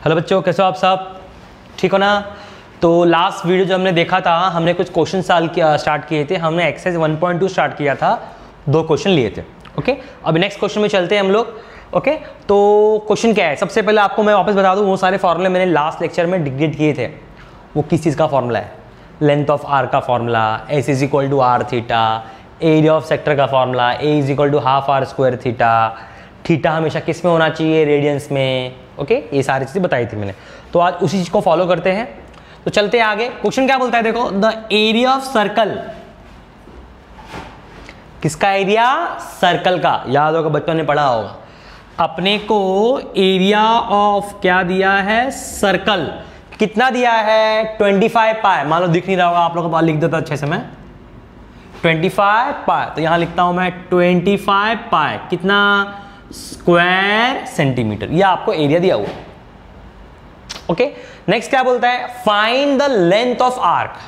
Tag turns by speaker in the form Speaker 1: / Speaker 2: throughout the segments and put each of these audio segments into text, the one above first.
Speaker 1: Hello बच्चों, कैसे हो आप सब? ठीक हो ना? तो लास्ट वीडियो जो हमने देखा था, हमने कुछ क्वेश्चन स्टार्ट किए थे। हमने एक्सरसाइज 1.2 स्टार्ट किया था, 2 क्वेश्चन लिए थे। ओके, अभी नेक्स्ट क्वेश्चन में चलते हैं हम लोग। ओके, तो क्वेश्चन क्या है? सबसे पहले आपको मैं वापस बता दूं, वो सारे फॉर्मूले मैंने लास्ट लेक्चर में डिग्रेड किए थे। वो किस चीज़ का फॉर्मूला है? लेंथ ऑफ आर का formula, S is equal to are theta, area of sector का formula, A is equal to half R square theta, theta हमेशा किस में होना चाहिए? रेडियंस में। ओके, ये सारी चीज़ें बताई थी मैंने। तो आज उसी चीज़ को फॉलो करते हैं। तो चलते हैं आगे। क्वेश्चन क्या बोलता है? देखो, द एरिया ऑफ सर्कल। किसका एरिया? सर्कल का। याद होगा, बच्चों ने पढ़ा होगा। अपने को एरिया ऑफ क्या दिया है? सर्कल। कितना दिया है? 25 पाई। मान लो दिख नहीं रहा होगा आप लोगों को, लिख देता अच्छे से मैं 25 पाई। तो यहां लिखता हूं मैं 25 पाई कितना? Square centimetre. यह आपको एरिया दिया हुआ। ओके, नेक्स्ट क्या बोलता है? Find the length of arc.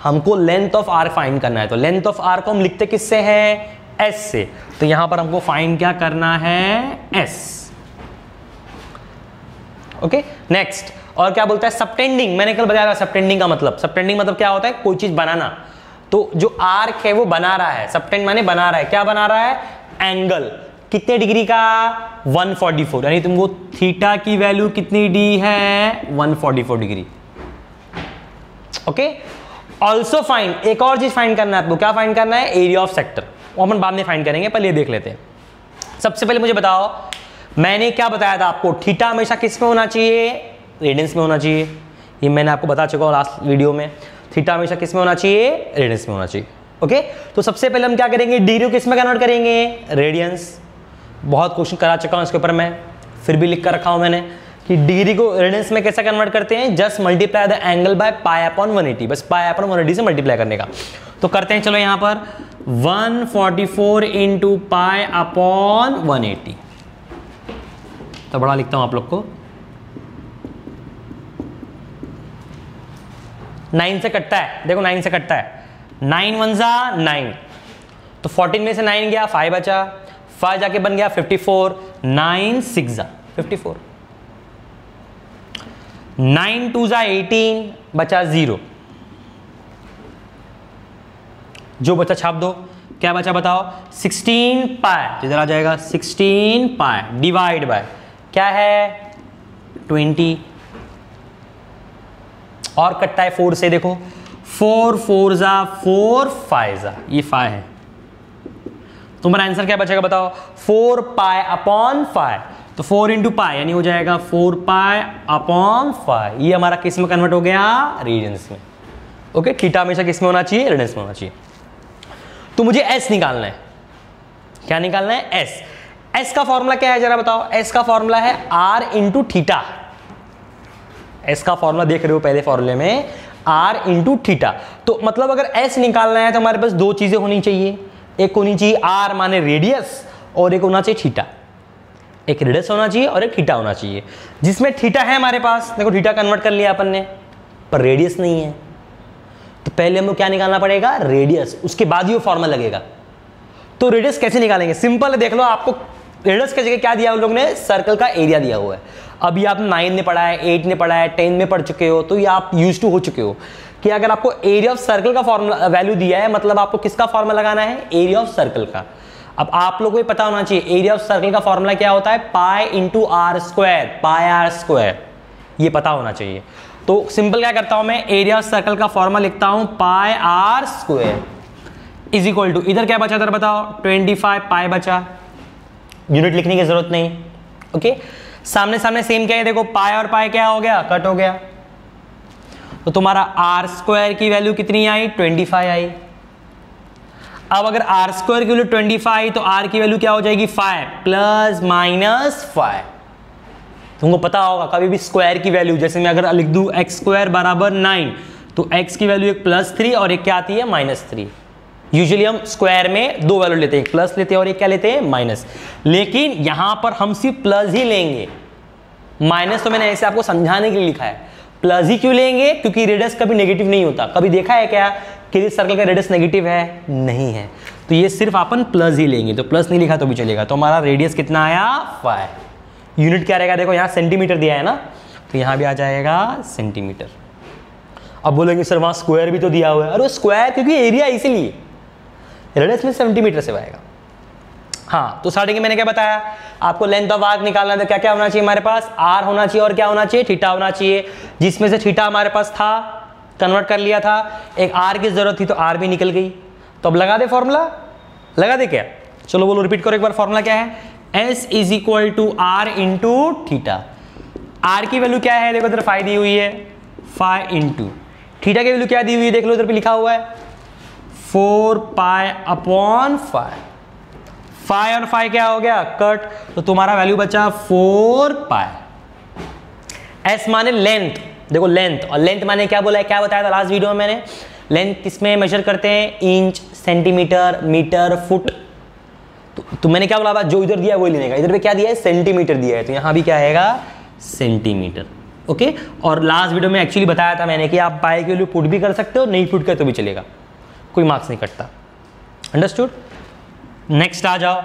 Speaker 1: हमको लेंथ ऑफ आर्क फाइंड करना है। तो लेंथ ऑफ आर्क को हम लिखते किससे हैं? एस से। तो यहां पर हमको फाइंड क्या करना है? एस। ओके, नेक्स्ट और क्या बोलता है? सबटेंडिंग। मैंने कल बताया था सबटेंडिंग का मतलब। सबटेंडिंग मतलब क्या होता है? कोई चीज बनाना। तो जो आर्क है वो बना रहा है। सबटेंड माने बना रहा है। क्या बना रहा है? एंगल। कितने डिग्री का? 144। यानी तुमको थीटा की वैल्यू कितनी दी है? 144 डिग्री। ओके, ऑल्सो फाइंड, एक और चीज फाइंड करना है आपको। क्या फाइंड करना है? Area of sector. वो अपन बाद में फाइंड करेंगे, पहले ये देख लेते हैं। सबसे पहले मुझे बताओ, मैंने क्या बताया था आपको? थीटा हमेशा किस में होना चाहिए? रेडियंस में होना चाहिए। ये मैंने आपको बता चुका हूं लास्ट वीडियो में। थीटा हमेशा किस में होना चाहिए? रेडियंस में होना चाहिए। ओके, तो सबसे पहले हम क्या करेंगे? डिग्री को किस में कन्वर्ट करेंगे? रेडियंस। बहुत क्वेश्चन करा चुका हूं इसके ऊपर मैं, फिर भी लिख कर रखा हूं मैंने कि डिग्री को रेडियंस में कैसे कन्वर्ट करते हैं? Just multiply the angle by pi upon 180। बस पाई अपॉन 180 से मल्टीप्लाई करने का। तो करते हैं, चलो यहां पर 144 इंटू पाई अपॉन 180। तो बड़ा लिखता हूं आप लोग को। 9 से कटता है, देखो 9 से कटता है। 9 1 जा 9। तो 14 में से 9 गया, 5 बचा। 5 जाके बन गया 54। 9 6 जा 54। 9 2 जा 18, बचा 0। जो बचा छाप दो। क्या बचा बताओ? 16 पाई। इधर आ जाएगा 16 पाई डिवाइड बाय क्या है? 20। और कटता है 4 से, देखो 4 4 जा 4 5 जा, ये 5 है। तुम्हारा आंसर क्या बचेगा बताओ? 4 पाई अपॉन 5। तो 4 इंटू पाई यानी हो जाएगा 4 पाई अपॉन 5। ये हमारा किस में कन्वर्ट हो गया? रेडियंस में। ओके, थीटा हमेशा किस में होना चाहिए? रेडियंस में होना चाहिए। तो मुझे एस निकालना है। क्या निकालना है? एस। एस का फॉर्मूला क्या है जरा बताओ? एस का फॉर्मूला है आर इंटू थीटा। एस का फॉर्मूला देख रहे हो पहले फॉर्मूले में, आर इंटू थीटा। तो मतलब अगर एस निकालना है तो हमारे पास 2 चीजें होनी चाहिए। एक होनी चाहिए आर माने रेडियस, और एक होना चाहिए थीटा। एक रेडियस होना चाहिए और एक थीटा होना चाहिए। जिसमें थीटा है हमारे पास, देखो थीटा कन्वर्ट कर लिया अपन ने, पर रेडियस नहीं है। तो पहले हमको क्या निकालना पड़ेगा? रेडियस। उसके बाद ही वो फॉर्मूला लगेगा। तो रेडियस कैसे निकालेंगे? सिंपल है, देख लो। आपको रेडियस की जगह क्या दिया उन लोगों ने? सर्कल का एरिया दिया हुआ है। अभी आपने 9 ने पढ़ा है, 8 ने पढ़ा है, 10 में पढ़ चुके हो, तो ये आप यूज टू हो चुके हो कि अगर आपको एरिया ऑफ सर्कल का फॉर्मूला वैल्यू दिया है, मतलब आपको किसका फॉर्मूला लगाना है? एरिया ऑफ सर्कल का। अब आप लोगों को पता होना चाहिए एरिया ऑफ सर्कल का फॉर्मूला क्या होता है? Pi into r square, pi are square. ये पता होना चाहिए। तो सिंपल क्या करता हूं मैं? एरिया ऑफ सर्कल का फॉर्मूला लिखता हूं pi are square is equal to, इधर क्या बचा इधर बताओ? 25 पाई बचा। यूनिट लिखने की जरूरत नहीं। ओके, सामने सामने सेम क्या है? देखो पाई और पाई क्या हो गया? कट हो गया। तो तुम्हारा आर स्क्वायर की वैल्यू कितनी आई? 25 आई। अब अगर आर स्क्वायर की वैल्यू 25, तो आर की वैल्यू क्या हो जाएगी? 5 प्लस माइनस 5। तुमको पता होगा कभी भी स्क्वायर की वैल्यू, जैसे मैं अगर लिख दूं एक्स स्क्वायर बराबर 9, तो एक्स की वैल्यू एक +3 और एक क्या आती है? -3। यूजुअली हम स्क्वायर में 2 वैल्यू लेते हैं, एक प्लस लेते हैं और एक क्या लेते हैं? माइनस। लेकिन यहां पर हम सिर्फ प्लस ही लेंगे। माइनस तो मैंने ऐसे आपको समझाने के लिए लिखा है। प्लस ही क्यों लेंगे? क्योंकि रेडियस कभी नेगेटिव नहीं होता। कभी देखा है क्या कि इस सर्कल का रेडियस नेगेटिव है? नहीं है। तो ये सिर्फ अपन प्लस ही लेंगे। तो प्लस नहीं लिखा तो भी चलेगा। तो हमारा रेडियस कितना आया? 5। यूनिट क्या रहेगा, देखो यहाँ सेंटीमीटर दिया है ना, तो यहाँ भी आ जाएगा सेंटीमीटर। अब बोलेंगे सर वहाँ स्क्वायर भी तो दिया हुआ है, अरे स्क्वायर क्योंकि एरिया इसीलिए, रेडियस में सेंटीमीटर से आएगा। हाँ, तो स्टार्टिंग में मैंने क्या बताया आपको, लेंथ ऑफ आर्क निकालना है तो क्या क्या होना चाहिए हमारे पास, आर होना चाहिए और क्या होना चाहिए, थीटा होना चाहिए, जिसमें से थीटा हमारे पास था, कन्वर्ट कर लिया था, एक आर की जरूरत थी तो आर भी निकल गई। तो अब लगा दे फॉर्मूला, लगा दे क्या, चलो बोलो रिपीट करो एक बार, फॉर्मूला क्या है, S is equal to r into theta. R की वैल्यू क्या है, देखो इधर फाई दी हुई है, फाई इंटू थीटा की वैल्यू क्या दी हुई है, देख लो इधर पे लिखा हुआ है 4 पाई अपॉन फाई। फाई और फाई क्या हो गया, कट, तो तुम्हारा वैल्यू बचा 4 पाई। एस माने लेंथ, देखो लेंथ, और लेंथ माने क्या बोला है, क्या बताया था लास्ट वीडियो में मैंने, लेंथ किसमें मेजर करते हैं, इंच, सेंटीमीटर, मीटर, फुट। तो मैंने क्या बोला, जो इधर दिया है वही लेने का, इधर पे क्या दिया है, सेंटीमीटर दिया है, तो यहां भी क्या आएगा, सेंटीमीटर। ओके, और लास्ट वीडियो में एक्चुअली बताया था मैंने कि आप पाई के वैल्यू पुट भी कर सकते हो, नहीं पुट कर तो भी चलेगा, कोई मार्क्स नहीं कटता। अंडरस्टूड। नेक्स्ट आ जाओ,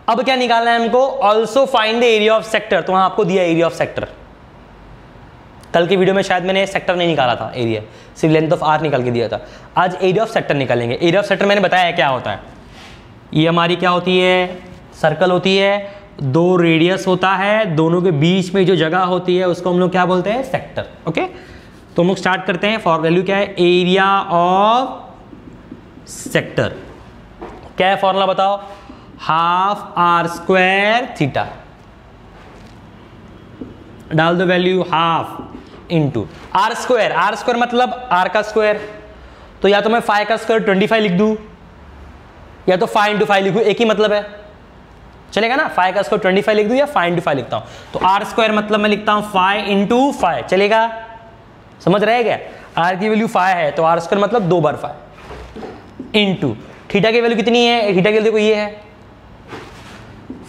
Speaker 1: अब क्या निकालना है हमको, also find the area of sector. तो वहां आपको दिया एरिया ऑफ सेक्टर, कल की वीडियो में शायद मैंने सेक्टर नहीं निकाला था, एरिया सिर्फ लेंथ ऑफ आर्क निकाल के दिया था। आज एरिया ऑफ सेक्टर निकालेंगे। एरिया ऑफ सेक्टर मैंने बताया है क्या होता है, ये हमारी क्या होती है, सर्कल होती है, दो रेडियस होता है, दोनों के बीच में जो जगह होती है उसको हम लोग क्या बोलते हैं, सेक्टर। ओके, तो हम लोग स्टार्ट करते हैं। फॉर वैल्यू क्या है, एरिया ऑफ सेक्टर, क्या है फॉर्मूला बताओ, हाफ आर स्क्वायर थीटा, डाल दो value half into r square. R square मतलब आर का स्क्वायर, तो या तो मैं फाइव का स्क्वायर 25 लिख दूं, या तो 5 इंटू 5 लिखूं, एक ही मतलब है, चलेगा ना, 5 का स्क्वायर 25 लिख दूं या 5 इंटू 5 लिखता हूं, तो आर स्क्वायर मतलब मैं लिखता हूं 5 इंटू 5, चलेगा, समझ रहे क्या, आर की वैल्यू 5 है तो आर स्क्वायर मतलब 2 बार 5 इंटू थीटा की वैल्यू कितनी है, थीटा की वैल्यू देखो ये है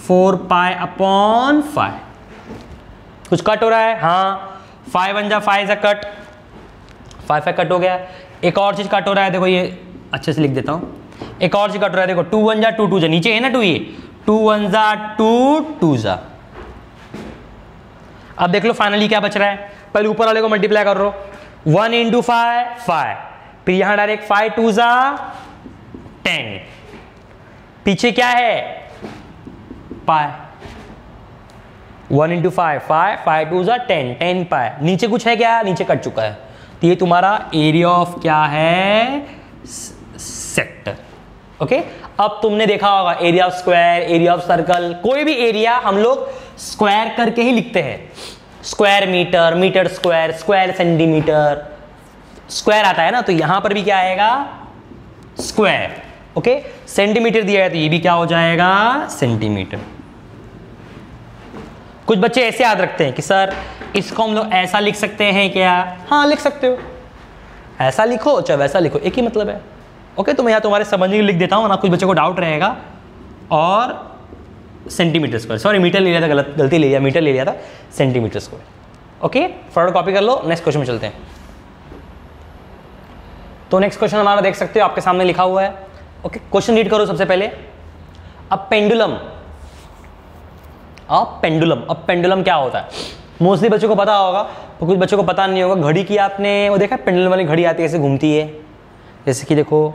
Speaker 1: 4 पाई अपॉन 5। कुछ कट हो रहा है, हाँ 5 1 जा 5 जा कट, 5 कट हो गया। एक और चीज कट हो रहा है, देखो ये अच्छे से लिख देता हूं, एक और चीज कट रहा है, देखो 2 1 जा 2 2 जा, नीचे है ना 2, ये 2 1 जा 2 2 जा। अब देख लो फाइनली क्या बच रहा है, पहले ऊपर वाले को मल्टीप्लाई कर लो, 1 इंटू 5 5, फिर यहां डायरेक्ट 5 2 जा 10, पीछे क्या है पाई, 1 इंटू 5 5 5 2 जा 10 10 पाई, नीचे कुछ है क्या, नीचे कट चुका है, तो ये तुम्हारा एरिया ऑफ क्या है, सेक्टर। ओके, अब तुमने देखा होगा area of square, area of circle, कोई भी एरिया हम लोग स्क्वायर करके ही लिखते हैं, square metre, metre square, square centimetre, square आता है ना, तो यहां पर भी क्या आएगा, स्क्वायर। ओके, सेंटीमीटर दिया है तो ये भी क्या हो जाएगा, सेंटीमीटर। कुछ बच्चे ऐसे याद रखते हैं कि सर इसको हम लोग ऐसा लिख सकते हैं क्या, हाँ लिख सकते हो, ऐसा लिखो चाहे वैसा लिखो, एक ही मतलब है। ओके, तो मैं यहाँ तुम्हारे समझने के लिए लिख देता हूँ ना, कुछ बच्चों को डाउट रहेगा। और सेंटीमीटर स्क्वायर, सॉरी मीटर ले लिया था, गलती ले लिया, मीटर ले लिया था, सेंटीमीटर स्क्वायर। ओके, फटाफट कॉपी कर लो, नेक्स्ट क्वेश्चन में चलते हैं। तो नेक्स्ट क्वेश्चन हमारा देख सकते हो आपके सामने लिखा हुआ है। ओके, क्वेश्चन रीड करो सबसे पहले। अब पेंडुलम, अब पेंडुलम क्या होता है, मोस्टली बच्चों को पता होगा, तो कुछ बच्चों को पता नहीं होगा। घड़ी की आपने वो देखा, पेंडुलम वाली घड़ी आती है, ऐसे घूमती है, जैसे कि देखो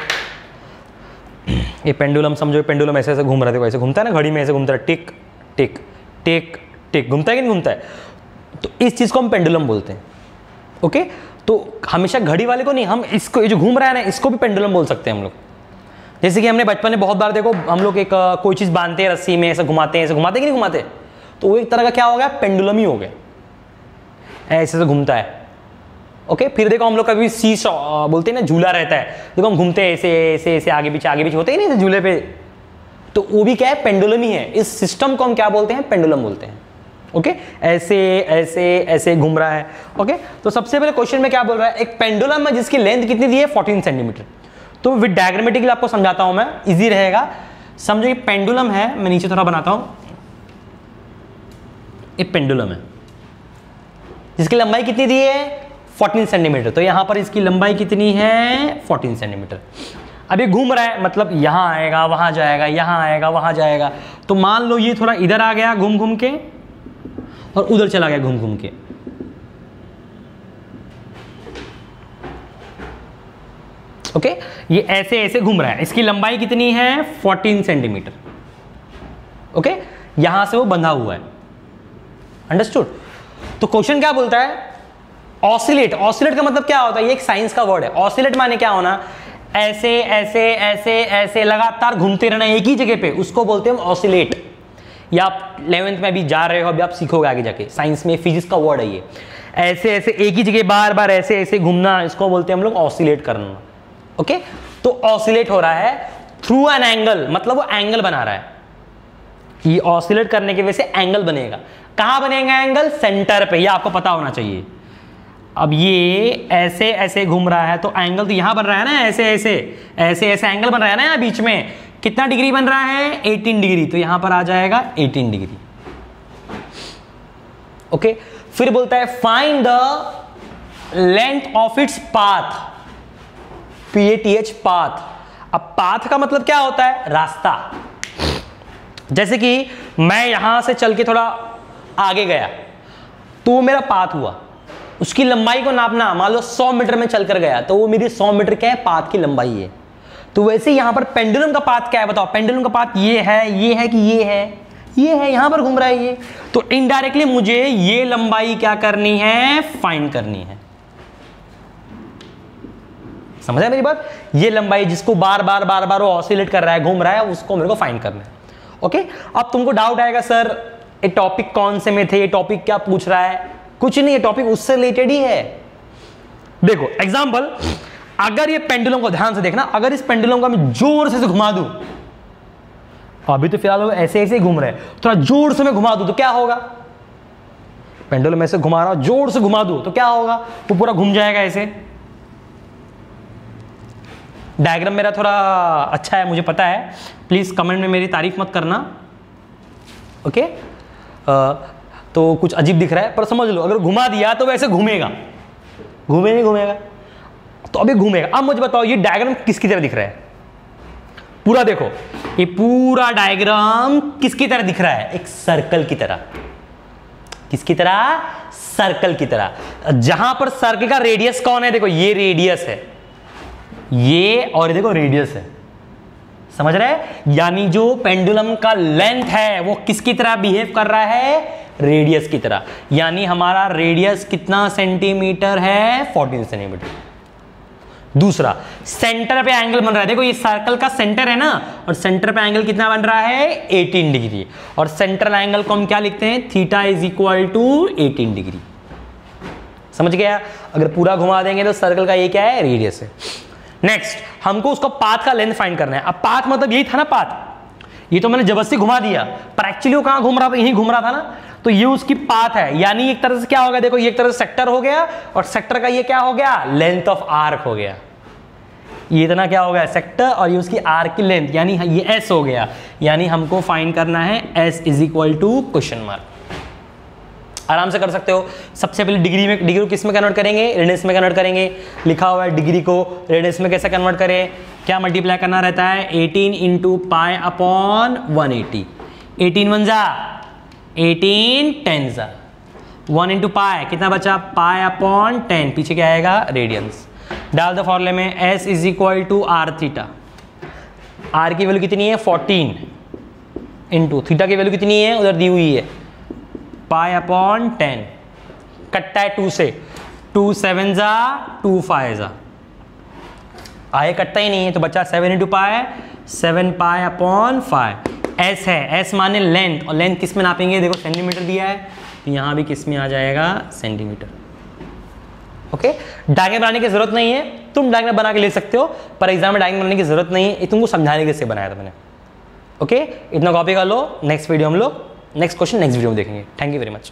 Speaker 1: ये पेंडुलम समझो, पेंडुलम ऐसे ऐसे घूम रहा है, देखो ऐसे घूमता है ना, घड़ी में ऐसे घूमता है, टिक टिक टिक टिक, घूमता है कि नहीं घूमता है, तो इस चीज़ को हम पेंडुलम बोलते हैं। ओके, तो हमेशा घड़ी वाले को नहीं, हम इसको, ये जो घूम रहा है ना, इसको भी पेंडुलम बोल सकते हैं हम लोग। जैसे कि हमने बचपन में बहुत बार देखो, हम लोग एक कोई चीज़ बांधते हैं रस्सी में, ऐसे घुमाते हैं, ऐसे घुमाते कि नहीं घुमाते, तो वो एक तरह का क्या हो गया, पेंडुलम ही हो गया, ऐसे से घूमता है। ओके, फिर देखो हम लोग कभी सी बोलते हैं ना, झूला रहता है, देखो हम घूमते हैं ऐसे ऐसे ऐसे, आगे पीछे होते ही नहीं झूले पे, तो वो भी क्या है, पेंडुलम ही है। इस सिस्टम को हम क्या बोलते हैं, पेंडुलम बोलते हैं। ओके, ऐसे ऐसे ऐसे घूम रहा है। ओके, तो सबसे पहले क्वेश्चन में क्या बोल रहा है, एक पेंडुलम है जिसकी लेंथ कितनी दी है, 14 सेंटीमीटर। तो विद डायग्रामेटिकली आपको समझाता हूं मैं, इजी रहेगा। समझो ये पेंडुलम है, मैं नीचे थोड़ा बनाता हूं, ये पेंडुलम है जिसकी लंबाई कितनी दी है, 14 सेंटीमीटर। तो यहां पर इसकी लंबाई कितनी है, 14 सेंटीमीटर। अब ये घूम रहा है, मतलब यहां आएगा, वहां जाएगा, यहां आएगा, वहां जाएगा। तो मान लो ये थोड़ा इधर आ गया घूम घूम के, और उधर चला गया घूम घूम के। ओके, ये ऐसे ऐसे घूम रहा है, इसकी लंबाई कितनी है 14 सेंटीमीटर। ओके, यहां से वो बंधा हुआ है। अंडरस्टूड? तो क्वेश्चन क्या बोलता है, ऑसिलेट। ऑसिलेट का मतलब क्या होता है, ये एक साइंस का वर्ड है। ऑसिलेट माने क्या होना, ऐसे ऐसे ऐसे ऐसे लगातार घूमते रहना एक ही जगह पे, उसको बोलते हैं ऑसिलेट। या आप 11th में भी जा रहे हो, अभी आप सीखोगे आगे जाके, साइंस में फिजिक्स का वर्ड है ये। ऐसे ऐसे एक ही जगह बार बार ऐसे ऐसे घूमना, इसको बोलते हैं हम लोग ऑसिलेट करना। ओके, तो ऑसिलेट हो रहा है थ्रू एन एंगल, मतलब वो एंगल बना रहा है। ये ऑसिलेट करने की वजह से एंगल बनेगा। कहां बनेगा एंगल, सेंटर पे, ये आपको पता होना चाहिए। अब ये ऐसे ऐसे घूम रहा है तो एंगल तो यहां बन रहा है ना, ऐसे ऐसे ऐसे ऐसे एंगल बन रहा है ना यहाँ बीच में। कितना डिग्री बन रहा है, 18 डिग्री, तो यहां पर आ जाएगा 18 डिग्री। ओके, फिर बोलता है find the length of its path, PATH, path. अब पाथ का मतलब क्या होता है, रास्ता। जैसे कि मैं यहां से चल के थोड़ा आगे गया तो वो मेरा पाथ हुआ। उसकी लंबाई को नापना, मान लो 100 मीटर में चलकर गया तो वो मेरी 100 मीटर क्या है, पाथ की लंबाई है। तो वैसे यहां पर पेंडुलम का पाथ क्या है बताओ, पेंडुलम का पाथ ये है कि ये है, यहां पर घूम रहा है ये। तो इनडायरेक्टली मुझे ये लंबाई क्या करनी है, फाइंड करनी है। समझा मेरी बात? ये लंबाई जिसको बार बार वो ऑसिलेट कर रहा है, घूम रहा है, उसको मेरे को फाइंड करना है। ओके, अब तुमको डाउट आएगा सर ये टॉपिक कौन से में थे, ये टॉपिक क्या पूछ रहा है। कुछ नहीं, ये टॉपिक उससे रिलेटेड ही है। देखो एग्जांपल, अगर ये पेंडुलम को ध्यान से देखना, अगर इस पेंडुलम को मैं जोर से घुमा दूं, अभी तो फिलहाल ऐसे ऐसे घूम रहे हैं, थोड़ा जोर से मैं घुमा दूं तो क्या होगा, पेंडुलम ऐसे घुमा रहा हूं, जोर से घुमा दूं तो क्या होगा, वो पूरा घूम जाएगा ऐसे। डायग्राम मेरा थोड़ा अच्छा है मुझे पता है, प्लीज कमेंट में मेरी तारीफ मत करना। ओके, तो कुछ अजीब दिख रहा है पर समझ लो, अगर घुमा दिया तो वैसे घूमेगा, नहीं घूमेगा तो अभी घूमेगा। अब मुझे बताओ ये डायग्राम किसकी तरह दिख रहा है, पूरा देखो, ये पूरा डायग्राम किसकी तरह दिख रहा है, एक सर्कल की तरह। किसकी तरह, सर्कल की तरह। जहां पर सर्कल का रेडियस कौन है, देखो ये रेडियस है, ये और देखो रेडियस है। समझ रहे, यानी जो पेंडुलम का लेंथ है वो किसकी तरह बिहेव कर रहा है, रेडियस की तरह। यानी हमारा रेडियस कितना सेंटीमीटर है, 14 सेंटीमीटर। दूसरा, सेंटर पे एंगल बन रहा है, देखो ये सर्कल का सेंटर है ना, और सेंटर पे एंगल कितना बन रहा है, 18 डिग्री। और सेंट्रल एंगल को हम क्या लिखते हैं, theta is equal to 18 degree. समझ गया? अगर पूरा घुमा देंगे तो सर्कल का ये क्या है, रेडियस है। नेक्स्ट, हमको उसका पाथ का लेंथ फाइंड करना है। अब पाथ मतलब यही था ना, पाथ, ये तो मैंने जबरदस्ती घुमा दिया, पर एक्चुअली वो कहां घूम रहा था, यहीं घूम रहा था ना, तो ये उसकी पाथ है। यानी एक तरह से क्या होगा, देखो ये एक तरह से सेक्टर हो गया, और सेक्टर का ये क्या हो गया, लेंथ ऑफ आर्क हो गया। ये इतना क्या हो गया, सेक्टर, और ये उसकी आर्क की लेंथ, यानी ये एस हो गया। यानी हमको फाइंड करना है S is equal to question mark. आराम से कर सकते हो। सबसे पहले डिग्री को किस में कन्वर्ट करेंगे, रेडियस में कन्वर्ट करेंगे। लिखा हुआ है डिग्री को रेडियस में कैसे कन्वर्ट करें, क्या मल्टीप्लाई करना रहता है, 18 इंटू पाई अपॉन 180। 18 वन जा 18, 10 जा 1 इंटू पाई, कितना बचा, पाई अपॉन 10, पीछे क्या आएगा, रेडियंस। डाल दो फॉर्मूले में, S is equal to are theta. R की वैल्यू कितनी है, 14 इंटू थीटा की वैल्यू कितनी है, उधर दी हुई है, पाई अपॉन 10। कटता है 2 से, 2 7 जा 2 5 जा, आए कटता ही नहीं है, तो बचा 7 into pi, 7 pi upon 5। S है, एस माने लेंथ, और लेंथ किस में नापेंगे, देखो सेंटीमीटर दिया है, तो यहां भी किस में आ जाएगा, सेंटीमीटर। ओके, डायग्राम बनाने की जरूरत नहीं है, तुम डायग्राम बना के ले सकते हो, पर एग्जाम में डायग्राम बनाने की जरूरत नहीं है, तुमको समझाने के से बनाया था मैंने। ओके, इतना कॉपी कर लो, नेक्स्ट वीडियो हम लोग नेक्स्ट क्वेश्चन नेक्स्ट वीडियो में देखेंगे। Thank you very much.